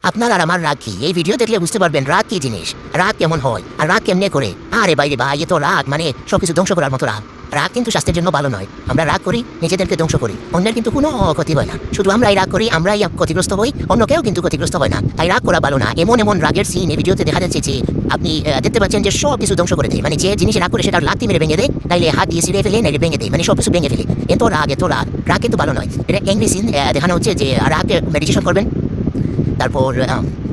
আপনার আর আমার রাগ কি? এই ভিডিও দেখলে বুঝতে পারবেন রাগ কি জিনিস, রাগ কেমন হয় আর রাগ কেমনে করে। আরে বাইরে ভাই, এ তো রাগ মানে সবকিছু ধ্বংস করার মতো রাগ। রাগ কিন্তু স্বাস্থ্যের জন্য ভালো নয়। আমরা রাগ করি, নিজেদেরকে ধ্বংস করি, অন্যের কিন্তু কোনো ক্ষতি হয় না। শুধু আমরাই রাগ করি, আমরাই ক্ষতিগ্রস্ত হই, অন্য কেউ কিন্তু ক্ষতিগ্রস্ত হয় না। তাই রাগ করা ভালো না। এমন এমন রাগের সিন এই ভিডিওতে দেখা যাচ্ছে যে আপনি দেখতে পাচ্ছেন যে সব কিছু ধ্বংস করে দেয়। মানে যে জিনিস রাগ করে সেটা লাথি মেরে ভেঙে দেয়, নাইলে হাত দিয়ে ছিঁড়ে ফেলে, নাইলে ভেঙে দেয়, মানে সব কিছু ভেঙে ফেলে। এত রাগ, এত রাগ, রাগ কিন্তু ভালো নয়। এটা অ্যাংরি সিন দেখানো হচ্ছে যে রাগ মেডিটেশন করবেন, তারপর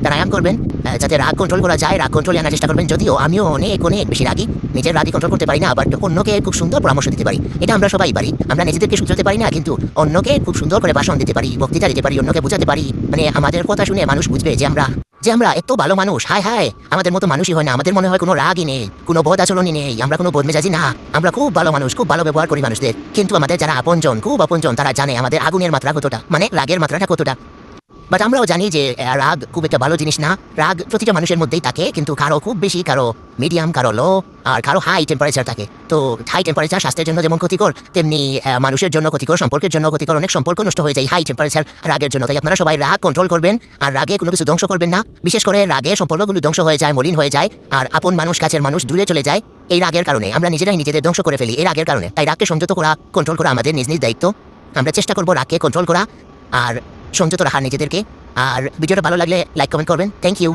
প্রাণায়াম করবেন, যাতে রাগ কন্ট্রোল করা যায়। রাগ কন্ট্রোলে আনার চেষ্টা করবেন। যদিও আমিও অনেক অনেক বেশি রাগী, নিজের রাগই কন্ট্রোল করতে পারি না, বাট অন্যকে খুব সুন্দর পরামর্শ দিতে পারি। এটা আমরা সবাই পারি। আমরা নিজেদেরকে শুধরাতে পারি না, কিন্তু অন্যকে খুব সুন্দর করে ভাষণ দিতে পারি, বক্তৃতা দিতে পারি, অন্যকে বোঝাতে পারি। মানে আমাদের কথা শুনে মানুষ বুঝবে যে আমরা এত ভালো মানুষ। হায় হায়, আমাদের মতো মানুষই হয় না। আমাদের মনে হয় কোনো রাগই নেই, কোনো বদ আচরণই নেই, আমরা কোনো বদমেজাজি না। আমরা খুব ভালো মানুষ, খুব ভালো ব্যবহার করি মানুষদের। কিন্তু আমাদের যারা আপনজন, খুব আপনজন, তারা জানে আমাদের আগুনের মাত্রা কতটা, মানে রাগের মাত্রাটা কতটা। বাট আমরাও জানি যে রাগ খুব একটা ভালো জিনিস না। রাগ প্রতিটা মানুষের মধ্যেই থাকে, কিন্তু কারো খুব বেশি, কারো মিডিয়াম, কারো লো, আর কারো হাই টেম্পারেচার থাকে। তো হাই টেম্পারেচার স্বাস্থ্যের জন্য যেমন ক্ষতিকর, তেমনি মানুষের জন্য ক্ষতিকর, সম্পর্কের জন্য ক্ষতিকর। অনেক সম্পর্ক নষ্ট হয়ে যায় হাই টেম্পারেচার রাগের জন্য। তাই আপনারা সবাই রাগ কন্ট্রোল করবেন, আর রাগে কোনো কিছু ধ্বংস করবেন না। বিশেষ করে রাগে সম্পর্কগুলো ধ্বংস হয়ে যায়, মলিন হয়ে যায়, আর আপন মানুষ, কাছের মানুষ দূরে চলে যায়। এই রাগের কারণে আমরা নিজেরাই নিজেদের ধ্বংস করে ফেলি, এই রাগের কারণে। তাই রাগকে সংযত করা, কন্ট্রোল করা আমাদের নিজ নিজ দায়িত্ব। আমরা চেষ্টা করবো রাগকে কন্ট্রোল করা আর সংযত রাখার নিজেদেরকে। আর ভিডিওটা ভালো লাগলে লাইক কমেন্ট করবেন। Thank you.